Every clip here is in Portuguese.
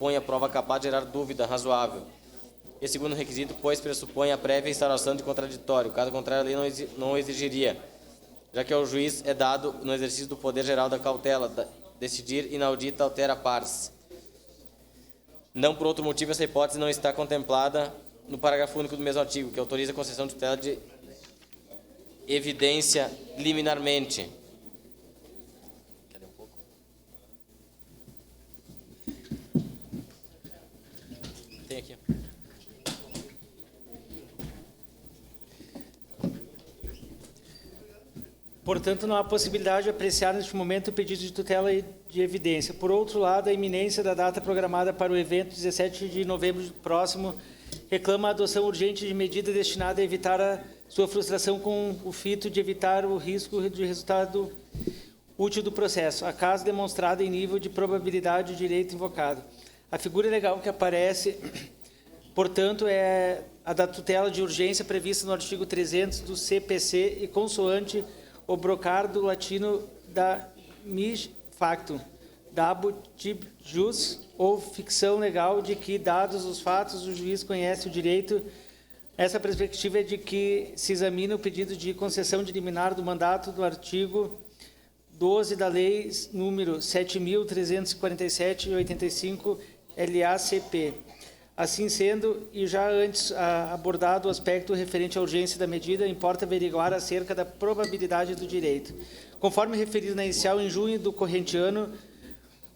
põe a prova capaz de gerar dúvida razoável. E segundo requisito, pois pressupõe a prévia instauração de contraditório. Caso contrário, a lei não exigiria, já que ao juiz é dado, no exercício do poder geral da cautela, decidir inaudita altera pars. Não por outro motivo, essa hipótese não está contemplada no parágrafo único do mesmo artigo, que autoriza a concessão de tutela de evidência liminarmente. Quer ler um pouco? Tem aqui. Portanto, não há possibilidade de apreciar neste momento o pedido de tutela de evidência. Por outro lado, a iminência da data programada para o evento 17 de novembro próximo reclama a adoção urgente de medida destinada a evitar a sua frustração com o fito de evitar o risco de resultado útil do processo, acaso demonstrado em nível de probabilidade de direito invocado. A figura legal que aparece, portanto, é a da tutela de urgência prevista no artigo 300 do CPC e consoante o brocardo latino da mis factum, dabutib jus, ou ficção legal de que, dados os fatos, o juiz conhece o direito. Essa perspectiva é de que se examina o pedido de concessão de liminar do mandato do artigo 12 da Lei número 7.347/85 LACP. Assim sendo, e já antes abordado o aspecto referente à urgência da medida, importa averiguar acerca da probabilidade do direito. Conforme referido na inicial, em junho do corrente ano,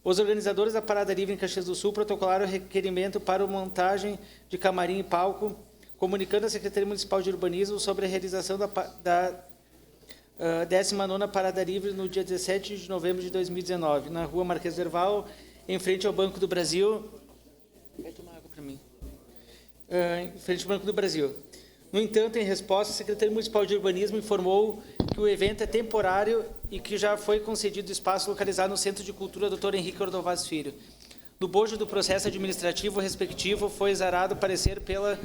os organizadores da Parada Livre em Caxias do Sul protocolaram o requerimento para a montagem de camarim e palco, comunicando à Secretaria Municipal de Urbanismo sobre a realização da 19ª Parada Livre no dia 17 de novembro de 2019, na Rua Marquês do Herval, em frente ao Banco do Brasil. Vai tomar água para mim. Em frente ao Banco do Brasil. No entanto, em resposta, a Secretaria Municipal de Urbanismo informou que o evento é temporário e que já foi concedido espaço localizado no Centro de Cultura Dr. Henrique Ordovaz Filho. No bojo do processo administrativo respectivo, foi exarado parecer pela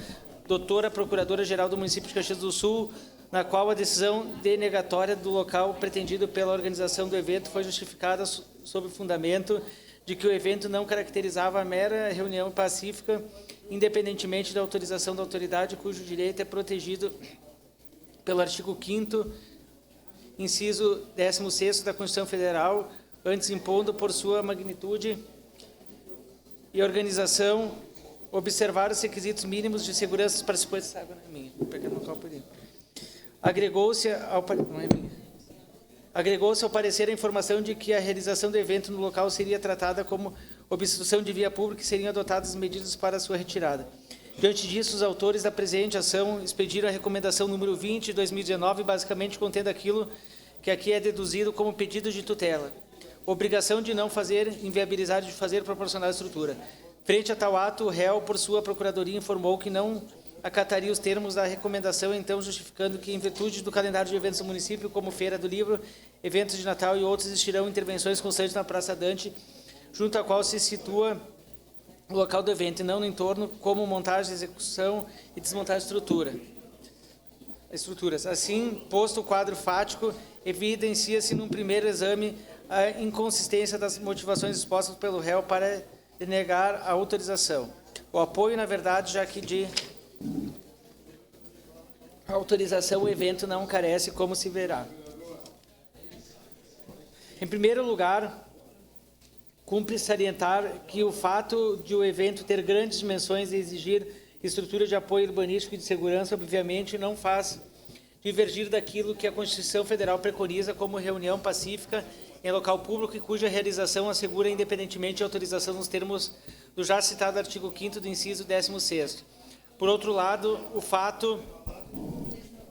doutora Procuradora-Geral do município de Caxias do Sul, na qual a decisão denegatória do local pretendido pela organização do evento foi justificada sob o fundamento de que o evento não caracterizava a mera reunião pacífica, independentemente da autorização da autoridade, cujo direito é protegido pelo artigo 5º, inciso 16º da Constituição Federal, antes impondo por sua magnitude e organização, observar os requisitos mínimos de segurança dos participantes. Essa água não é minha, vou pegar no copo ali. Agregou-se ao parecer a informação de que a realização do evento no local seria tratada como obstrução de via pública e seriam adotadas medidas para sua retirada. Diante disso, os autores da presente ação expediram a recomendação número 20 de 2019, basicamente contendo aquilo que aqui é deduzido como pedido de tutela. Obrigação de não fazer, inviabilidade de fazer proporcional à estrutura. Frente a tal ato, o réu, por sua procuradoria, informou que não acataria os termos da recomendação, então justificando que, em virtude do calendário de eventos do município, como Feira do Livro, eventos de Natal e outros, existirão intervenções constantes na Praça Dante, junto à qual se situa o local do evento, e não no entorno, como montagem, execução e desmontagem de estruturas. Assim, posto o quadro fático, evidencia-se num primeiro exame a inconsistência das motivações expostas pelo réu para denegar a autorização. O apoio, na verdade, já que de autorização o evento não carece, como se verá. Em primeiro lugar, cumpre salientar que o fato de o evento ter grandes dimensões e exigir estrutura de apoio urbanístico e de segurança, obviamente, não faz divergir daquilo que a Constituição Federal preconiza como reunião pacífica em local público e cuja realização assegura independentemente de autorização nos termos do já citado artigo 5º do inciso 16º. Por outro lado, o fato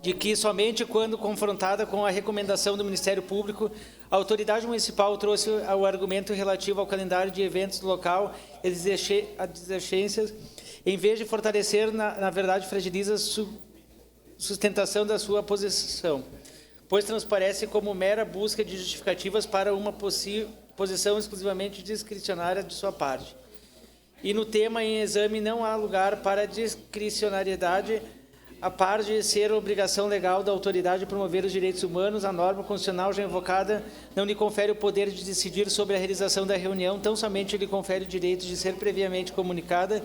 de que somente quando confrontada com a recomendação do Ministério Público, a autoridade municipal trouxe o argumento relativo ao calendário de eventos do local e as exigências, em vez de fortalecer, na verdade, fragiliza a sustentação da sua posição, pois transparece como mera busca de justificativas para uma posição exclusivamente discricionária de sua parte. E no tema em exame não há lugar para discricionariedade, A par de ser obrigação legal da autoridade promover os direitos humanos, a norma constitucional já invocada não lhe confere o poder de decidir sobre a realização da reunião, tão somente lhe confere o direito de ser previamente comunicada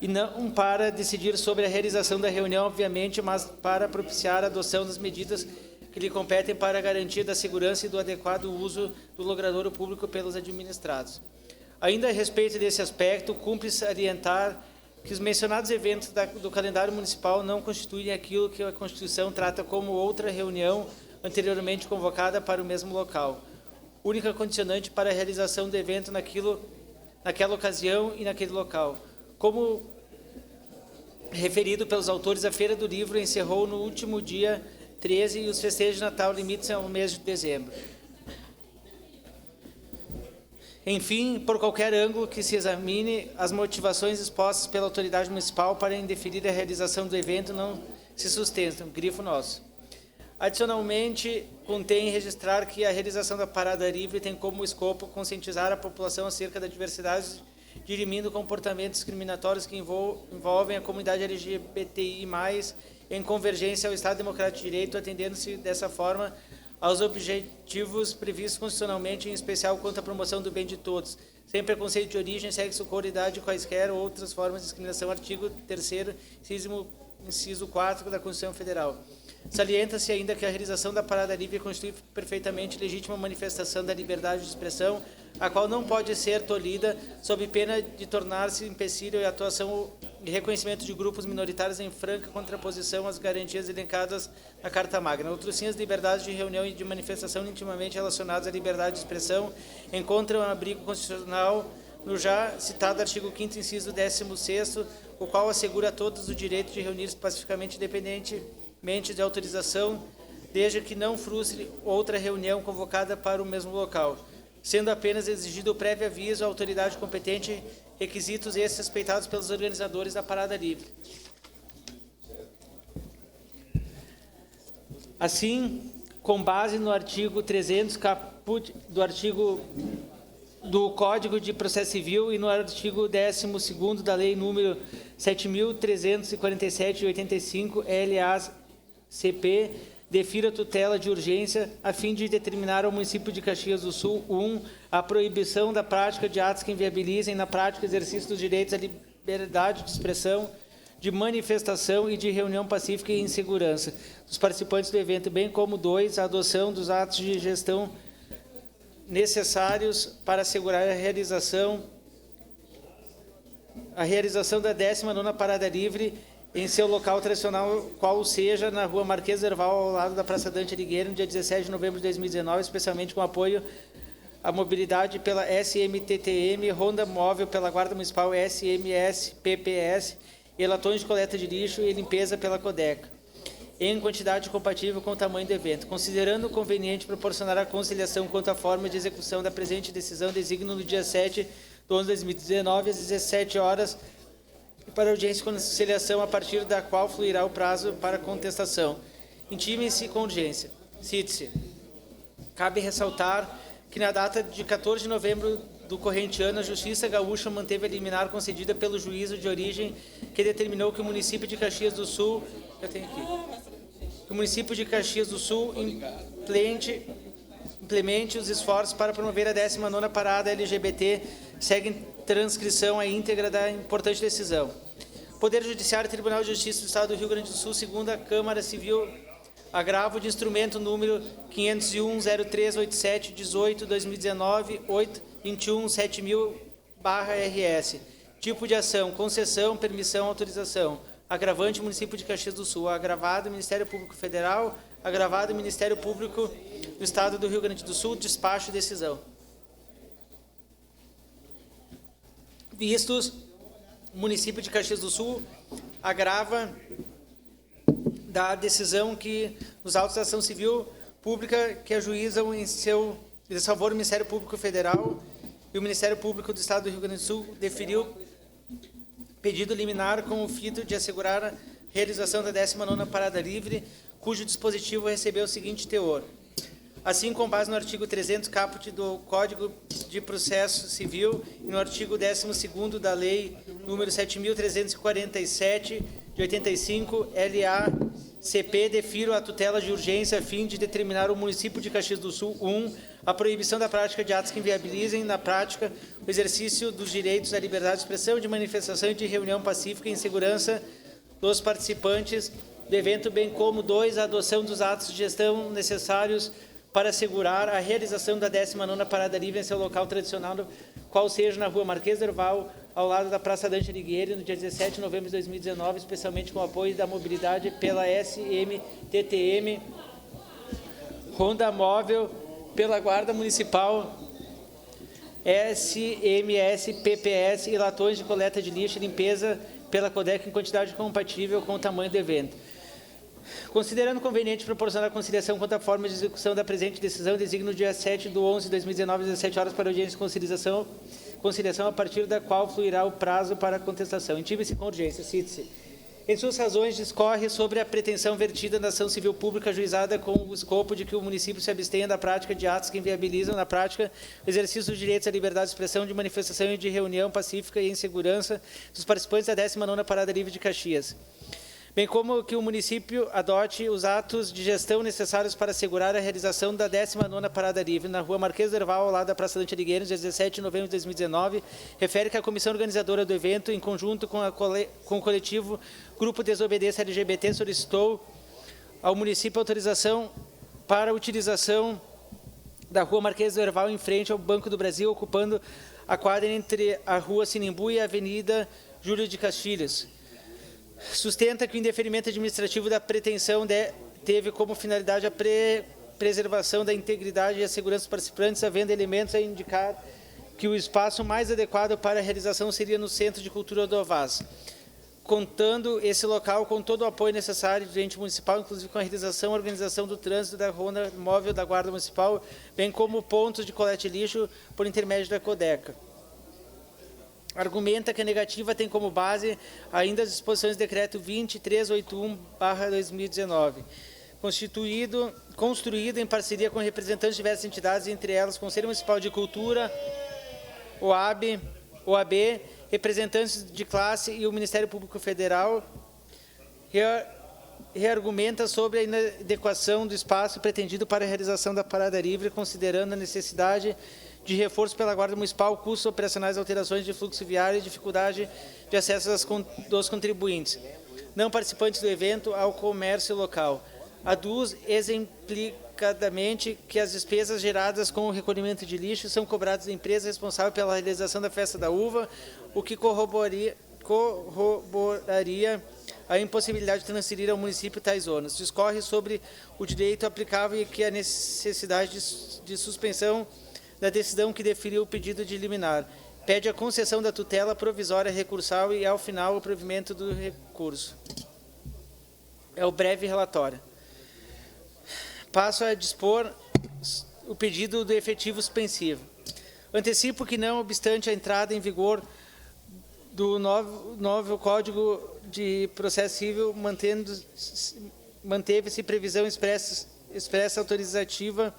e não para decidir sobre a realização da reunião, obviamente, mas para propiciar a adoção das medidas que lhe competem para a garantia da segurança e do adequado uso do logradouro público pelos administrados. Ainda a respeito desse aspecto, cumpre salientar que os mencionados eventos do calendário municipal não constituem aquilo que a Constituição trata como outra reunião anteriormente convocada para o mesmo local, única condicionante para a realização do evento naquela ocasião e naquele local. Como referido pelos autores, a Feira do Livro encerrou no último dia 13 e os festejos de Natal limitam-se ao mês de dezembro. Enfim, por qualquer ângulo que se examine, as motivações expostas pela autoridade municipal para indeferir a realização do evento não se sustentam. Grifo nosso. Adicionalmente, contém registrar que a realização da parada livre tem como escopo conscientizar a população acerca da diversidade, dirimindo comportamentos discriminatórios que envolvem a comunidade LGBTI+, em convergência ao Estado Democrático de Direito, atendendo-se dessa forma aos objetivos previstos constitucionalmente, em especial quanto à promoção do bem de todos, sem preconceito de origem, sexo, cor, idade, quaisquer outras formas de discriminação, artigo 3º, inciso 4 da Constituição Federal. Salienta-se ainda que a realização da parada livre constitui perfeitamente legítima manifestação da liberdade de expressão, a qual não pode ser tolhida sob pena de tornar-se empecilho e atuação e reconhecimento de grupos minoritários em franca contraposição às garantias elencadas na Carta Magna. Outros sim, as liberdades de reunião e de manifestação intimamente relacionadas à liberdade de expressão encontram um abrigo constitucional no já citado artigo 5º, inciso 16º, o qual assegura a todos o direito de reunir-se pacificamente, independentemente de autorização, desde que não frustre outra reunião convocada para o mesmo local, sendo apenas exigido o prévio aviso à autoridade competente, requisitos esses respeitados pelos organizadores da parada livre. Assim, com base no artigo 300 caput do Código de Processo Civil e no artigo 12º da Lei número 7.347 de 85, LACP, defira tutela de urgência a fim de determinar ao município de Caxias do Sul, 1, a proibição da prática de atos que inviabilizem na prática o exercício dos direitos à liberdade de expressão, de manifestação e de reunião pacífica e em segurança dos participantes do evento, bem como 2, a adoção dos atos de gestão necessários para assegurar a realização da 19ª Parada Livre em seu local tradicional, qual seja na Rua Marquês Erval, ao lado da Praça Dante Alighieri, no dia 17 de novembro de 2019, especialmente com apoio à mobilidade pela SMTTM, Ronda Móvel pela Guarda Municipal SMS, PPS, e latões de coleta de lixo e limpeza pela Codeca, em quantidade compatível com o tamanho do evento. Considerando conveniente proporcionar a conciliação quanto à forma de execução da presente decisão, designo no dia 7 de 11 de 2019, às 17 horas, para audiência de conciliação, a partir da qual fluirá o prazo para contestação. Intimem-se com urgência. Cite-se. Cabe ressaltar que na data de 14 de novembro do corrente ano, a Justiça Gaúcha manteve a liminar concedida pelo juízo de origem que determinou que o município de Caxias do Sul, implemente os esforços para promover a 19ª Parada LGBT, segue em transcrição a íntegra da importante decisão. Poder Judiciário, Tribunal de Justiça do Estado do Rio Grande do Sul, segunda Câmara Civil, agravo de instrumento número 501-0387-18-2019, 821-7000/RS. Tipo de ação: concessão, permissão, autorização. Agravante, município de Caxias do Sul. Agravado, Ministério Público Federal. Agravado, Ministério Público do Estado do Rio Grande do Sul. Despacho, decisão. Vistos, o município de Caxias do Sul agrava da decisão que os autos da ação civil pública que ajuizam em seu desfavor o Ministério Público Federal e o Ministério Público do Estado do Rio Grande do Sul deferiu pedido liminar com o fito de assegurar a realização da 19ª Parada Livre, cujo dispositivo recebeu o seguinte teor. Assim, com base no artigo 300 caput do Código de Processo Civil e no artigo 12º da Lei número 7.347 de 85, LA-CP, defiro a tutela de urgência a fim de determinar o município de Caxias do Sul, 1, a proibição da prática de atos que inviabilizem, na prática, o exercício dos direitos à liberdade de expressão, de manifestação e de reunião pacífica em segurança dos participantes do evento, bem como, 2, a adoção dos atos de gestão necessários para assegurar a realização da 19ª Parada Livre em seu local tradicional, qual seja na Rua Marquês de Herval, ao lado da Praça Dante Alighieri, no dia 17 de novembro de 2019, especialmente com o apoio da mobilidade pela SMTTM, Ronda Móvel, pela Guarda Municipal, SMS, PPS e latões de coleta de lixo e limpeza pela CODEC em quantidade compatível com o tamanho do evento. Considerando conveniente proporcionar conciliação quanto à forma de execução da presente decisão, designo no dia 7 de 11 de 2019, às 17 horas, para audiência de conciliação, a partir da qual fluirá o prazo para a contestação. Intibe-se com urgência. Cite-se. Em suas razões, discorre sobre a pretensão vertida na ação civil pública ajuizada com o escopo de que o município se abstenha da prática de atos que inviabilizam, na prática, o exercício dos direitos à liberdade de expressão, de manifestação e de reunião pacífica e em segurança dos participantes da 19ª Parada Livre de Caxias, bem como que o município adote os atos de gestão necessários para assegurar a realização da 19ª Parada Livre na Rua Marquês de Herval, ao lado da Praça Dante Alighieri, dia 17 de novembro de 2019, refere que a comissão organizadora do evento, em conjunto com o coletivo Grupo Desobediência LGBT, solicitou ao município autorização para a utilização da Rua Marquês de Herval em frente ao Banco do Brasil, ocupando a quadra entre a Rua Sinimbu e a Avenida Júlio de Castilhos. Sustenta que o indeferimento administrativo da pretensão teve como finalidade a preservação da integridade e a segurança dos participantes, havendo elementos a indicar que o espaço mais adequado para a realização seria no Centro de Cultura do Ovaz, contando esse local com todo o apoio necessário do ente municipal, inclusive com a realização e organização do trânsito da Ronda Móvel da Guarda Municipal, bem como pontos de colete de lixo por intermédio da CODECA. Argumenta que a negativa tem como base ainda as disposições do Decreto 2381/2019, construído em parceria com representantes de diversas entidades, entre elas o Conselho Municipal de Cultura, OAB, representantes de classe e o Ministério Público Federal. Reargumenta sobre a inadequação do espaço pretendido para a realização da Parada Livre, considerando a necessidade de reforço pela Guarda Municipal, custos operacionais, alterações de fluxo viário e dificuldade de acesso dos contribuintes, não participantes do evento, ao comércio local. Aduz exemplicadamente que as despesas geradas com o recolhimento de lixo são cobradas da empresa responsável pela realização da Festa da Uva, o que corroboraria a impossibilidade de transferir ao município tais ônus. Discorre sobre o direito aplicável e que a necessidade de suspensão da decisão que deferiu o pedido de liminar. Pede a concessão da tutela provisória recursal e, ao final, o provimento do recurso. É o breve relatório. Passo a dispor o pedido do efetivo suspensivo. Antecipo que, não obstante a entrada em vigor do novo Código de Processo Civil, manteve-se previsão expressa autorizativa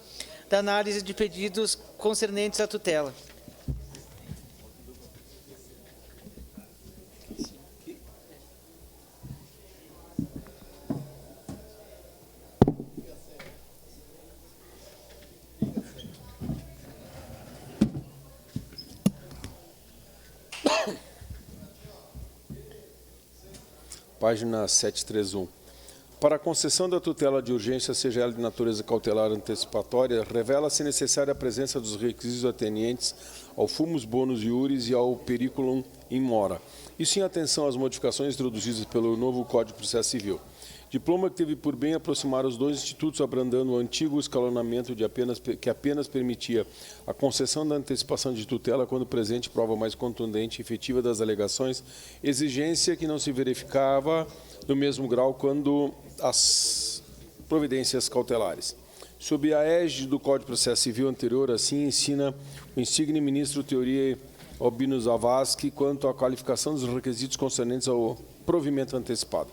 da análise de pedidos concernentes à tutela. Página 731. Para a concessão da tutela de urgência, seja ela de natureza cautelar antecipatória, revela-se necessária a presença dos requisitos atenientes ao fumus bonus iuris e ao periculum in mora. Isso em atenção às modificações introduzidas pelo novo Código de Processo Civil. Diploma que teve por bem aproximar os dois institutos, abrandando o antigo escalonamento que apenas permitia a concessão da antecipação de tutela quando presente prova mais contundente e efetiva das alegações, exigência que não se verificava no mesmo grau quando as providências cautelares. Sob a égide do Código de Processo Civil anterior, assim ensina o insigne ministro Teoria Albino Zavascki quanto à qualificação dos requisitos concernentes ao provimento antecipado.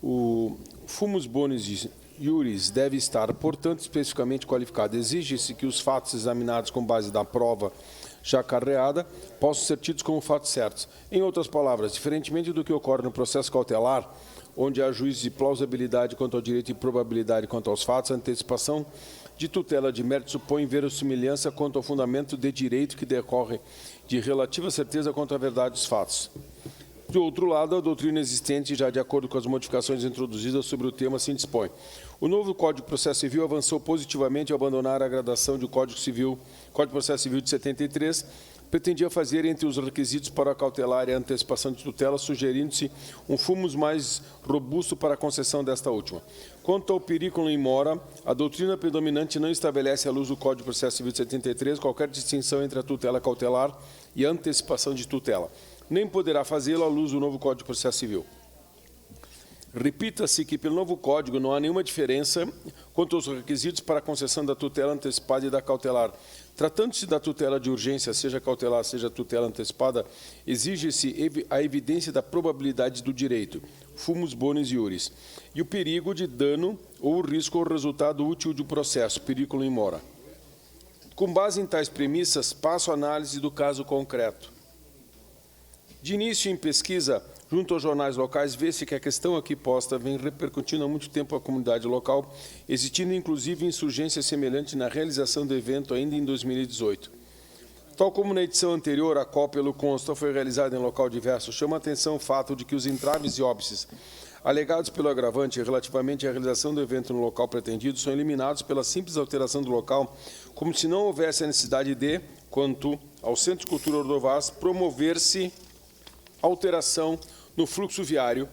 O fumus bonus iuris deve estar, portanto, especificamente qualificado. Exige-se que os fatos examinados com base da prova já acarreada possam ser tidos como fatos certos. Em outras palavras, diferentemente do que ocorre no processo cautelar, onde há juízo de plausibilidade quanto ao direito e probabilidade quanto aos fatos, a antecipação de tutela de mérito supõe verossimilhança quanto ao fundamento de direito que decorre de relativa certeza quanto à verdade dos fatos. De outro lado, a doutrina existente, já de acordo com as modificações introduzidas sobre o tema, assim dispõe. O novo Código de Processo Civil avançou positivamente ao abandonar a gradação do Código de Processo Civil de 73, pretendia fazer entre os requisitos para a cautelar e a antecipação de tutela, sugerindo-se um fumus mais robusto para a concessão desta última. Quanto ao periculum in mora, a doutrina predominante não estabelece, à luz do Código de Processo Civil de 73, qualquer distinção entre a tutela cautelar e a antecipação de tutela. Nem poderá fazê-lo à luz do novo Código de Processo Civil. Repita-se que, pelo novo Código, não há nenhuma diferença quanto aos requisitos para a concessão da tutela antecipada e da cautelar. Tratando-se da tutela de urgência, seja cautelar, seja tutela antecipada, exige-se a evidência da probabilidade do direito, fumus bonis iuris, e o perigo de dano ou o risco ou resultado útil do processo, periculum in mora. Com base em tais premissas, passo a análise do caso concreto. De início, em pesquisa, junto aos jornais locais, vê-se que a questão aqui posta vem repercutindo há muito tempo a comunidade local, existindo inclusive insurgência semelhante na realização do evento ainda em 2018. Tal como na edição anterior, a qual, pelo consta, foi realizada em local diverso, chama a atenção o fato de que os entraves e óbices alegados pelo agravante relativamente à realização do evento no local pretendido são eliminados pela simples alteração do local, como se não houvesse a necessidade de, quanto ao Centro de Cultura Ordovás, promover-se alteração no fluxo viário,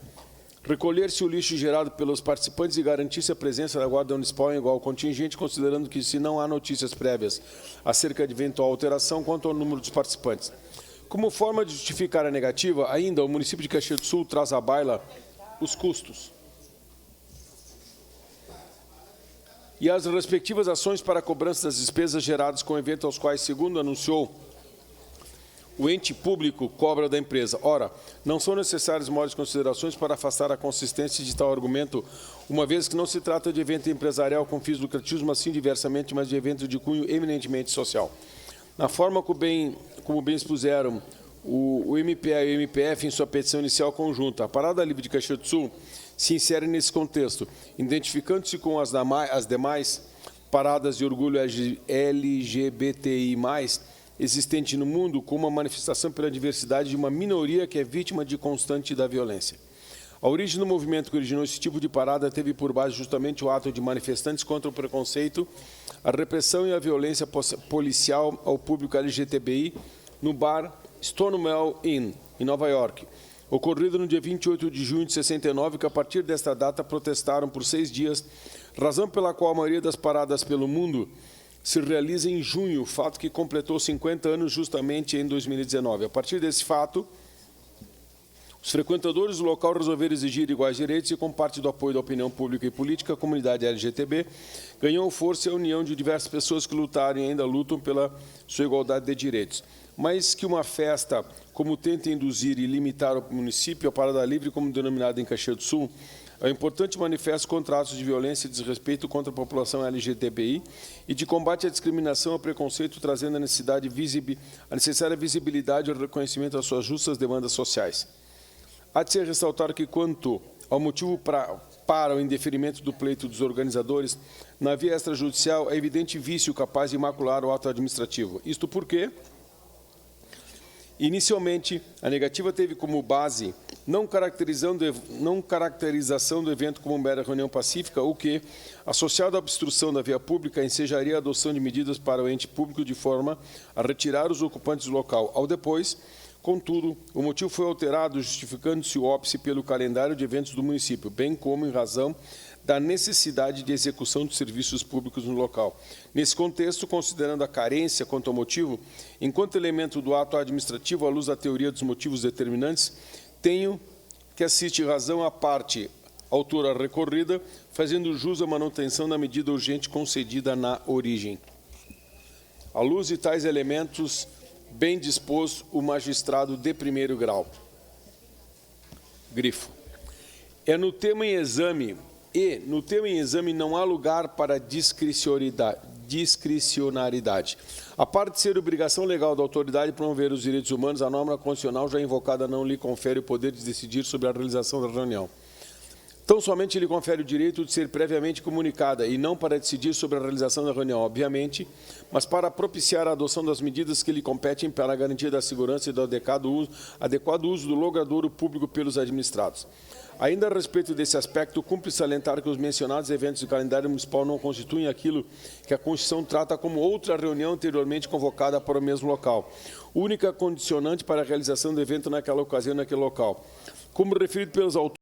recolher-se o lixo gerado pelos participantes e garantir-se a presença da Guarda Municipal em igual contingente, considerando que se não há notícias prévias acerca de eventual alteração quanto ao número dos participantes. Como forma de justificar a negativa, ainda o município de Caxias do Sul traz à baila os custos e as respectivas ações para a cobrança das despesas geradas com o evento aos quais, segundo anunciou, o ente público cobra da empresa. Ora, não são necessárias maiores considerações para afastar a consistência de tal argumento, uma vez que não se trata de evento empresarial com fins lucrativos, mas sim diversamente, mas de evento de cunho eminentemente social. Na forma como bem expuseram o MPE e o MPF em sua petição inicial conjunta, a Parada Livre de Caxias do Sul se insere nesse contexto, identificando-se com as demais paradas de orgulho LGBTI+, existente no mundo, como uma manifestação pela diversidade de uma minoria que é vítima de constante da violência. A origem do movimento que originou esse tipo de parada teve por base justamente o ato de manifestantes contra o preconceito, a repressão e a violência policial ao público LGBTI no bar Stonewall Inn, em Nova York, ocorrido no dia 28 de junho de 69, que a partir desta data protestaram por 6 dias, razão pela qual a maioria das paradas pelo mundo se realiza em junho, fato que completou 50 anos justamente em 2019. A partir desse fato, os frequentadores do local resolveram exigir iguais direitos e, com parte do apoio da opinião pública e política, a comunidade LGTB ganhou força e a união de diversas pessoas que lutaram e ainda lutam pela sua igualdade de direitos. Mas que uma festa, como tenta induzir e limitar o município, a Parada Livre, como denominada em Caxias do Sul, é um importante manifesto contra atos de violência e desrespeito contra a população LGBTI e de combate à discriminação e ao preconceito, trazendo a necessária visibilidade e o reconhecimento das suas justas demandas sociais. Há de ser ressaltado que, quanto ao motivo para o indeferimento do pleito dos organizadores, na via extrajudicial, é evidente vício capaz de macular o ato administrativo. Isto porque, inicialmente, a negativa teve como base não caracterização do evento como mera reunião pacífica, o que, associado à obstrução da via pública, ensejaria a adoção de medidas para o ente público de forma a retirar os ocupantes do local. Ao depois, contudo, o motivo foi alterado, justificando-se o óbice pelo calendário de eventos do município, bem como em razão da necessidade de execução de serviços públicos no local. Nesse contexto, considerando a carência quanto ao motivo, enquanto elemento do ato administrativo, à luz da teoria dos motivos determinantes, tenho que assistir razão à parte autora recorrida, fazendo jus à manutenção da medida urgente concedida na origem. À luz de tais elementos, bem disposto o magistrado de primeiro grau. Grifo. No tema em exame não há lugar para discricionariedade. discricionariedade. A parte de ser obrigação legal da autoridade promover os direitos humanos, a norma constitucional já invocada não lhe confere o poder de decidir sobre a realização da reunião. Tão somente lhe confere o direito de ser previamente comunicada e não para decidir sobre a realização da reunião, obviamente, mas para propiciar a adoção das medidas que lhe competem para a garantia da segurança e do adequado uso do logradouro público pelos administrados. Ainda a respeito desse aspecto, cumpre salientar que os mencionados eventos do calendário municipal não constituem aquilo que a Constituição trata como outra reunião anteriormente convocada para o mesmo local, única condicionante para a realização do evento naquela ocasião e naquele local. Como referido pelos autores,